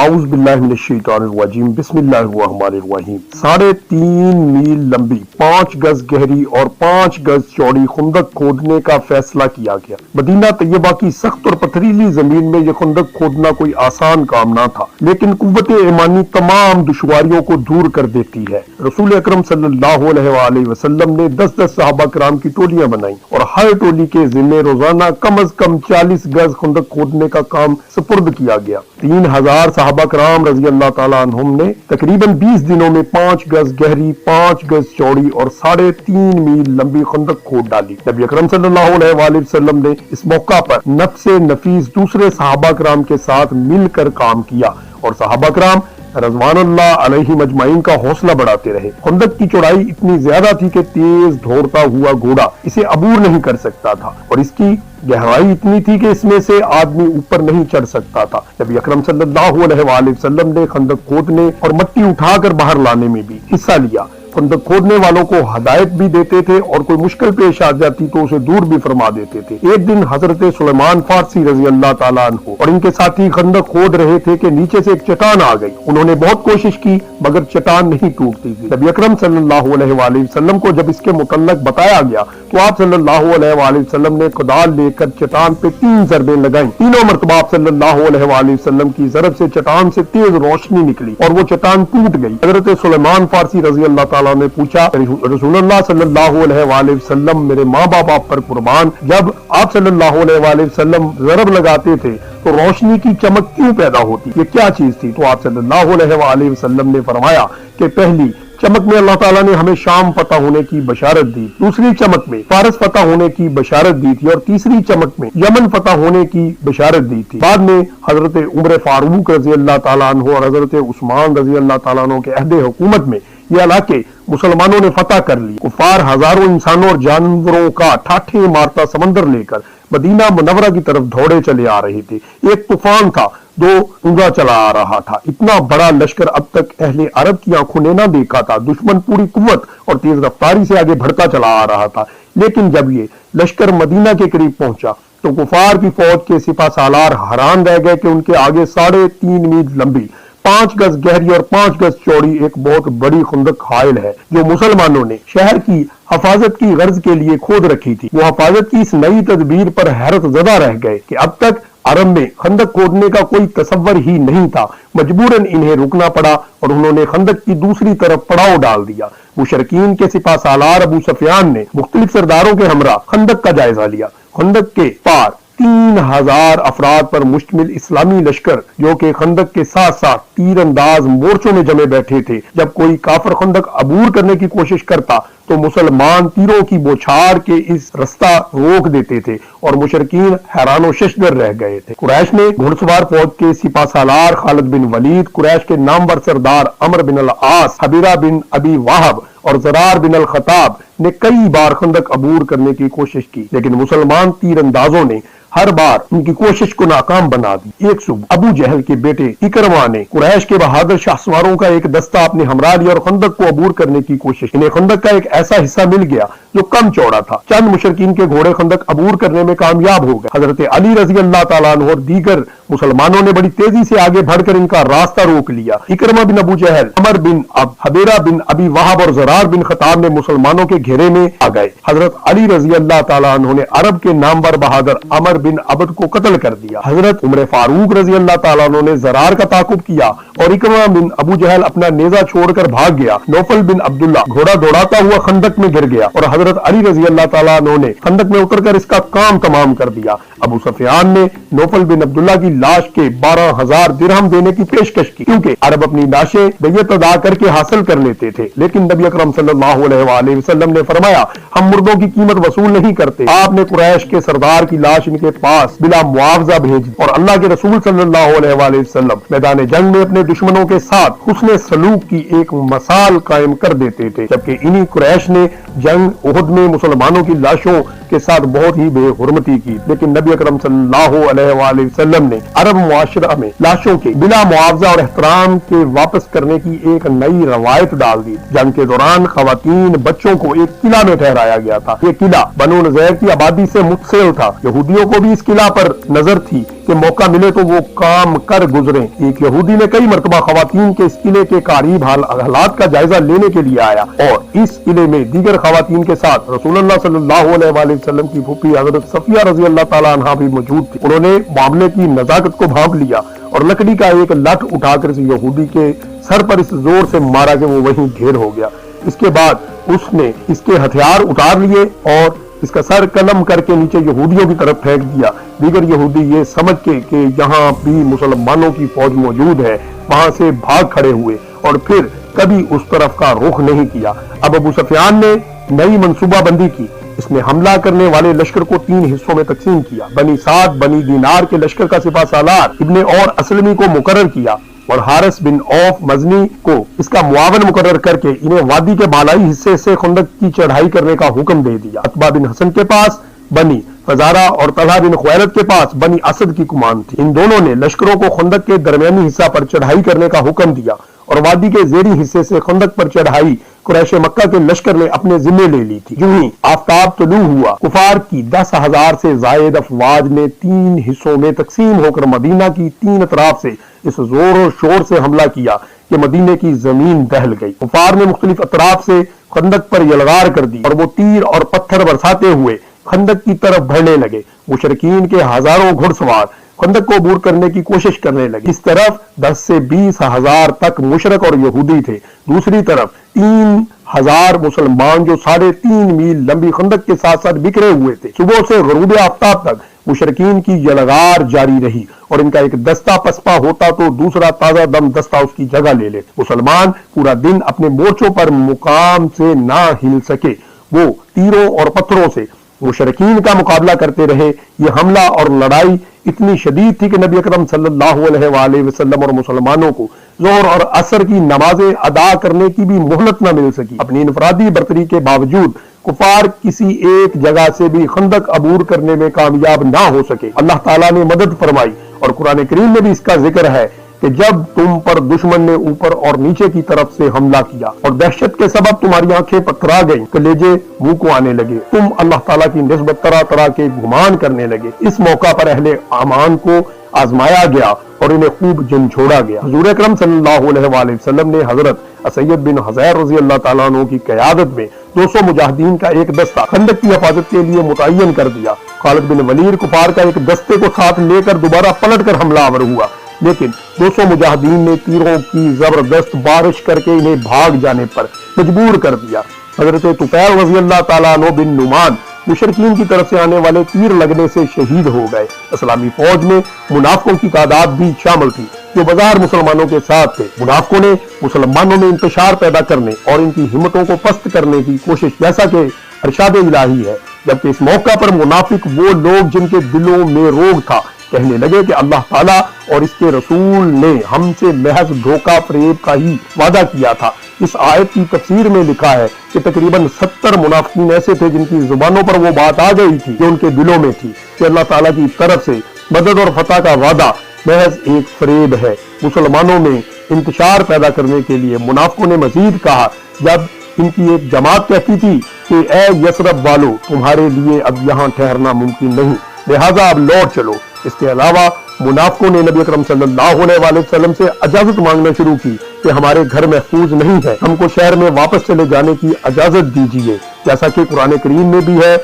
اعوذ باللہ من الشیطان الرجیم بسم اللہ الرحمن الرحیم 3.5 میل لمبی 5 گز گہری اور 5 گز چوڑی خندق کھودنے کا فیصلہ کیا گیا۔ مدینہ طیبہ کی سخت اور پتھریلی زمین میں یہ خندق کھودنا کوئی آسان کام نہ تھا، لیکن قوت ایمانی تمام دشواریوں کو دور کر دیتی ہے۔ رسول اکرم صلی اللہ علیہ وآلہ وسلم نے 10 صحابہ کرام کی ٹولیاں بنائیں اور ہر ٹولی کے ذمے روزانہ کم از کم 40 گز خندق کھودنے کا کام سپرد کیا گیا۔ 3000 صحابہ کرام رضی اللہ تعالیٰ عنہم نے تقریباً 20 دنوں میں 5 گز گہری، 5 گز چوڑی اور 3.5 میل لمبی خندق کھود ڈالی۔ نبی اکرم صلی اللہ علیہ وآلہ وسلم نے اس موقع پر نفس نفیس دوسرے صحابہ کرام کے ساتھ مل کر کام کیا اور صحابہ کرام رضوان اللہ علیہ مجمعین کا حوصلہ بڑھاتے رہے۔ خندق کی چوڑائی اتنی زیادہ تھی کہ تیز دوڑتا ہوا گھوڑا اسے عبور نہیں کر سکتا تھا، اور اس کی گہرائی اتنی تھی کہ اس میں سے آدمی اوپر نہیں چڑھ سکتا تھا۔ نبی اکرم صلی اللہ علیہ وآلہ وسلم نے خندق کھودنے اور مٹی اٹھا کر باہر لانے میں بھی حصہ لیا۔ خندق کھودنے والوں کو ہدایت بھی دیتے تھے اور کوئی مشکل پیش آ جاتی تو اسے دور بھی فرما دیتے تھے۔ ایک دن حضرت سلیمان فارسی رضی اللہ تعالیٰ عنہ اور ان کے ساتھی خندق کھود رہے تھے کہ نیچے سے ایک چٹان آ گئی۔ انہوں نے بہت کوشش کی مگر چٹان نہیں ٹوٹتی تھی۔ نبی اکرم صلی اللہ علیہ وآلہ وسلم کو جب اس کے متعلق بتایا گیا تو آپ صلی اللہ علیہ وآلہ وسلم نے کدال لے کر چٹان پہ 3 ضربیں لگائیں۔ تینوں مرتبہ آپ صلی اللہ علیہ وآلہ وسلم کی ضرب سے چٹان سے تیز روشنی نکلی اور وہ چٹان ٹوٹ گئی۔ حضرت سلیمان فارسی رضی اللہ تعالیٰ نے پوچھا، رسول اللہ صلی اللہ علیہ وآلہ وسلم میرے ماں باپ آپ پر قربان، جب آپ صلی اللہ علیہ وآلہ وسلم ضرب لگاتے تھے تو روشنی کی چمک کیوں پیدا ہوتی؟ یہ کیا چیز تھی؟ تو آپ صلی اللہ علیہ وآلہ وسلم نے فرمایا کہ پہلی چمک میں اللہ تعالیٰ نے ہمیں شام فتح ہونے کی بشارت دی، دوسری چمک میں فارس فتح ہونے کی بشارت دی تھی، اور تیسری چمک میں یمن فتح ہونے کی بشارت دی تھی۔ بعد میں حضرت عمر فاروق رضی اللہ تعالیٰ عنہ اور حضرت عثمان رضی اللہ تعالیٰ عنہ کے عہد حکومت میں یہ علاقے مسلمانوں نے فتح کر لی۔ کفار ہزاروں انسانوں اور جانوروں کا ٹھاٹھے مارتا سمندر لے کر مدینہ منورہ کی طرف دوڑے چلے آ رہے تھے۔ ایک طوفان تھا جو اونگا چلا آ رہا تھا۔ اتنا بڑا لشکر اب تک اہل عرب کی آنکھوں نے نہ دیکھا تھا۔ دشمن پوری قوت اور تیز رفتاری سے آگے بڑھتا چلا آ رہا تھا، لیکن جب یہ لشکر مدینہ کے قریب پہنچا تو کفار کی فوج کے سپہ سالار حیران رہ گئے کہ ان کے آگے 3.5 میل لمبی 5 گز گہری اور 5 گز چوڑی ایک بہت بڑی خندق حائل ہے جو مسلمانوں نے شہر کی حفاظت کی غرض کے لیے کھود رکھی تھی۔ وہ حفاظت کی اس نئی تدبیر پر حیرت زدہ رہ گئے کہ اب تک عرب میں خندق کھودنے کا کوئی تصور ہی نہیں تھا۔ مجبوراً انہیں رکنا پڑا اور انہوں نے خندق کی دوسری طرف پڑاؤ ڈال دیا۔ مشرکین کے سپہ سالار ابو سفیان نے مختلف سرداروں کے ہمراہ خندق کا جائزہ لیا۔ خندق کے پار 3000 افراد پر مشتمل اسلامی لشکر جو کہ خندق کے ساتھ ساتھ تیر انداز مورچوں میں جمے بیٹھے تھے، جب کوئی کافر خندق عبور کرنے کی کوشش کرتا تو مسلمان تیروں کی بوچھار کے اس رستہ روک دیتے تھے اور مشرکین حیران و ششدر رہ گئے تھے۔ قریش نے گھڑ سوار فوج کے سپہ سالار خالد بن ولید، قریش کے نامور سردار عمر بن العاص، حبیرہ بن ابی واہب اور زرار بن الخطاب نے کئی بار خندق عبور کرنے کی کوشش کی، لیکن مسلمان تیر اندازوں نے ہر بار ان کی کوشش کو ناکام بنا دی۔ ایک صبح ابو جہل کے بیٹے اکرمہ نے قریش کے بہادر شاہ سواروں کا ایک دستہ اپنے ہمراہ لیا اور خندق کو عبور کرنے کی کوشش۔ انہیں خندق کا ایک ایسا حصہ مل گیا جو کم چوڑا تھا۔ چند مشرکین کے گھوڑے خندق عبور کرنے میں کامیاب ہو گئے۔ حضرت علی رضی اللہ تعالیٰ عنہ اور دیگر مسلمانوں نے بڑی تیزی سے آگے بڑھ کر ان کا راستہ روک لیا۔ اکرمہ بن ابو جہل، عمر بن حبیرہ بن ابی واہب اور زرار بن خطاب نے مسلمانوں کے گھیرے میں آ گئے۔ حضرت علی رضی اللہ تعالیٰ عنہ نے عرب کے نامور بہادر عمر بن عبد کو قتل کر دیا۔ حضرت عمر فاروق رضی اللہ تعالیٰ عنہ نے زرار کا تعاقب کیا اور اکرمہ بن ابو جہل اپنا نیزہ چھوڑ کر بھاگ گیا۔ نوفل بن عبداللہ گھوڑا دوڑاتا ہوا خندق میں گر گیا اور حضرت علی رضی اللہ تعالیٰ عنہ نے خندق میں اتر کر اس کا کام تمام کر دیا۔ ابو سفیان نے نوفل بن عبداللہ کی لاش کے 12,000 درہم دینے کی پیشکش کی، کیونکہ عرب اپنی لاشیں دیت ادا کر کے حاصل کر لیتے تھے، لیکن نبی اکرم صلی اللہ علیہ وآلہ وسلم نے فرمایا ہم مردوں کی قیمت وصول نہیں کرتے۔ آپ نے قریش کے سردار کی لاش ان کے پاس بلا معاوضہ بھیج دی اور اللہ کے رسول صلی اللہ علیہ وآلہ وسلم میدان جنگ میں اپنے دشمنوں کے ساتھ حسن سلوک کی ایک مثال قائم کر دیتے تھے، جبکہ انہی قریش نے جنگ احد میں مسلمانوں کی لاشوں کے ساتھ بہت ہی بے حرمتی کی۔ لیکن نبی اکرم صلی اللہ علیہ وآلہ وسلم نے عرب معاشرہ میں لاشوں کے بلا معاوضہ اور احترام کے واپس کرنے کی ایک نئی روایت ڈال دی۔ جنگ کے دوران خواتین بچوں کو ایک قلعہ میں ٹھہرایا گیا تھا۔ یہ قلعہ بنو نذیر کی آبادی سے متصل تھا۔ یہودیوں کو بھی اس قلعہ پر نظر تھی کہ موقع ملے تو وہ کام کر گزریں۔ ایک یہودی نے کئی مرتبہ خواتین کے اس قلعے کے قریب حالات کا جائزہ لینے کے لیے آیا اور اس قلعے میں دیگر خواتین کے ساتھ رسول اللہ صلی اللہ علیہ وآلہ وسلم کی پھوپھی حضرت صفیہ رضی اللہ تعالی عنہا بھی موجود تھی۔ انہوں نے معاملے کی نزاکت کو بھانپ لیا اور لکڑی کا ایک لٹ اٹھا کر اس یہودی کے سر پر اس زور سے مارا کہ وہ وہیں ڈھیر ہو گیا۔ اس کے بعد اس نے اس کے ہتھیار اتار لیے اور اس کا سر قلم کر کے نیچے یہودیوں کی طرف پھینک دیا۔ دیگر یہودی یہ سمجھ کے کہ یہاں بھی مسلمانوں کی فوج موجود ہے وہاں سے بھاگ کھڑے ہوئے اور پھر کبھی اس طرف کا رخ نہیں کیا۔ اب ابو سفیان نے نئی منصوبہ بندی کی۔ اس نے حملہ کرنے والے لشکر کو 3 حصوں میں تقسیم کیا۔ بنی سعد بنی دینار کے لشکر کا سپہ سالار ابن اور اسلمی کو مقرر کیا اور حارث بن عوف مزنی کو اس کا معاون مقرر کر کے انہیں وادی کے بالائی حصے سے خندق کی چڑھائی کرنے کا حکم دے دیا۔ عتبہ بن حسن کے پاس بنی فزارہ اور طلحہ بن خویلد کے پاس بنی اسد کی کمان تھی۔ ان دونوں نے لشکروں کو خندق کے درمیانی حصہ پر چڑھائی کرنے کا حکم دیا اور وادی کے زیری حصے سے خندق پر چڑھائی قریش مکہ کے لشکر نے اپنے ذمے لے لی تھی۔ یوں ہی آفتاب طلوع ہوا، کفار کی 10,000 سے زائد افواج نے 3 حصوں میں تقسیم ہو کر مدینہ کی 3 اطراف سے اس زور و شور سے حملہ کیا کہ مدینے کی زمین دہل گئی۔ کفار نے مختلف اطراف سے خندق پر یلغار کر دی اور وہ تیر اور پتھر برساتے ہوئے خندق کی طرف بڑھنے لگے۔ مشرکین کے ہزاروں گھڑ سوار خندق کو عبور کرنے کی کوشش کرنے لگے۔ اس طرف 10 سے 20 ہزار تک مشرک اور یہودی تھے، دوسری طرف 3,000 مسلمان جو 3.5 میل لمبی خندق کے ساتھ ساتھ بکھرے ہوئے تھے۔ صبح سے غروب آفتاب تک مشرکین کی یلغار جاری رہی اور ان کا ایک دستہ پسپا ہوتا تو دوسرا تازہ دم دستہ اس کی جگہ لے لے۔ مسلمان پورا دن اپنے مورچوں پر مقام سے نہ ہل سکے، وہ تیروں اور پتھروں سے مشرکین کا مقابلہ کرتے رہے۔ یہ حملہ اور لڑائی اتنی شدید تھی کہ نبی اکرم صلی اللہ علیہ وآلہ وسلم اور مسلمانوں کو ظہر اور عصر کی نمازیں ادا کرنے کی بھی مہلت نہ مل سکی۔ اپنی انفرادی برتری کے باوجود کفار کسی ایک جگہ سے بھی خندق عبور کرنے میں کامیاب نہ ہو سکے۔ اللہ تعالیٰ نے مدد فرمائی اور قرآن کریم میں بھی اس کا ذکر ہے کہ جب تم پر دشمن نے اوپر اور نیچے کی طرف سے حملہ کیا اور دہشت کے سبب تمہاری آنکھیں پتھرا گئیں، کلیجے منہ کو آنے لگے، تم اللہ تعالیٰ کی نسبت طرح طرح کے گمان کرنے لگے۔ اس موقع پر اہل ایمان کو آزمایا گیا اور انہیں خوب جھنجھوڑا گیا۔ حضور اکرم صلی اللہ علیہ وآلہ وسلم نے حضرت اسید بن حضیر رضی اللہ تعالیٰ عنہ کی قیادت میں 200 مجاہدین کا ایک دستہ خندق کی حفاظت کے لیے متعین کر دیا۔ خالد بن ولید کفار کا ایک دستے کو ساتھ لے کر دوبارہ پلٹ کر حملہ آور ہوا، لیکن 200 مجاہدین نے تیروں کی زبردست بارش کر کے انہیں بھاگ جانے پر مجبور کر دیا۔ حضرت طفیل رضی اللہ تعالیٰ عنہ بن نعمان مشرکین کی طرف سے آنے والے تیر لگنے سے شہید ہو گئے۔ اسلامی فوج میں منافقوں کی تعداد بھی شامل تھی جو بظاہر مسلمانوں کے ساتھ تھے۔ منافقوں نے مسلمانوں میں انتشار پیدا کرنے اور ان کی ہمتوں کو پست کرنے کی کوشش، جیسا کہ ارشاد الہی ہے، جبکہ اس موقع پر منافق وہ لوگ جن کے دلوں میں روگ تھا کہنے لگے کہ اللہ تعالیٰ اور اس کے رسول نے ہم سے محض دھوکہ فریب کا ہی وعدہ کیا تھا۔ اس آیت کی تفسیر میں لکھا ہے کہ تقریباً 70 منافقین ایسے تھے جن کی زبانوں پر وہ بات آ گئی تھی جو ان کے دلوں میں تھی کہ اللہ تعالیٰ کی طرف سے مدد اور فتح کا وعدہ محض ایک فریب ہے۔ مسلمانوں میں انتشار پیدا کرنے کے لیے منافقوں نے مزید کہا، جب ان کی ایک جماعت کہتی تھی کہ اے یثرب والو، تمہارے لیے اب یہاں ٹھہرنا ممکن نہیں، لہٰذا اب لوٹ چلو۔ اس کے علاوہ منافقوں نے نبی اکرم صلی اللہ علیہ وآلہ وسلم سے اجازت مانگنا شروع کی کہ ہمارے گھر محفوظ نہیں ہے، ہم کو شہر میں واپس چلے جانے کی اجازت دیجیے، جیسا کہ قرآن کریم میں بھی ہے۔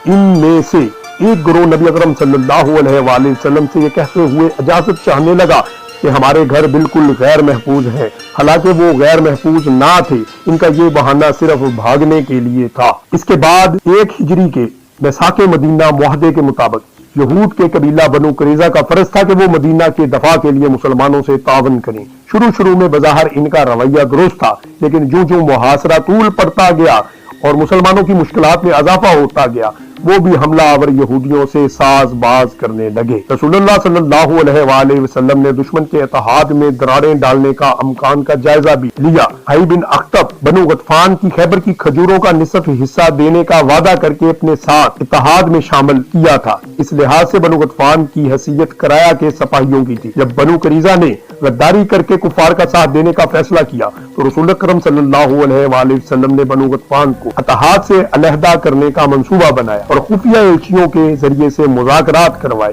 ان میں سے ایک گروہ نبی اکرم صلی اللہ علیہ وآلہ وسلم سے یہ کہتے ہوئے اجازت چاہنے لگا کہ ہمارے گھر بالکل غیر محفوظ ہیں، حالانکہ وہ غیر محفوظ نہ تھے، ان کا یہ بہانہ صرف بھاگنے کے لیے تھا۔ اس کے بعد 1 ہجری کے بیساکھ مدینہ معاہدے کے مطابق یہود کے قبیلہ بنو قریظہ کا فرض تھا کہ وہ مدینہ کے دفاع کے لیے مسلمانوں سے تعاون کریں۔ شروع میں بظاہر ان کا رویہ درست تھا، لیکن جو محاصرہ طول پڑتا گیا اور مسلمانوں کی مشکلات میں اضافہ ہوتا گیا، وہ بھی حملہ آور یہودیوں سے ساز باز کرنے لگے۔ رسول اللہ صلی اللہ علیہ وآلہ وسلم نے دشمن کے اتحاد میں دراڑیں ڈالنے کا امکان کا جائزہ بھی لیا۔ حی بن اخطب بنو غطفان کی خیبر کی کھجوروں کا نصف حصہ دینے کا وعدہ کر کے اپنے ساتھ اتحاد میں شامل کیا تھا۔ اس لحاظ سے بنو غطفان کی حیثیت کرایہ کے سپاہیوں کی تھی۔ جب بنو قریظہ نے غداری کر کے کفار کا ساتھ دینے کا فیصلہ کیا تو رسول اکرم صلی اللہ علیہ وآلہ وسلم نے بنو غطفان کو اتحاد سے علیحدہ کرنے کا منصوبہ بنایا اور خفیہ ایلچیوں کے ذریعے سے مذاکرات کروائے۔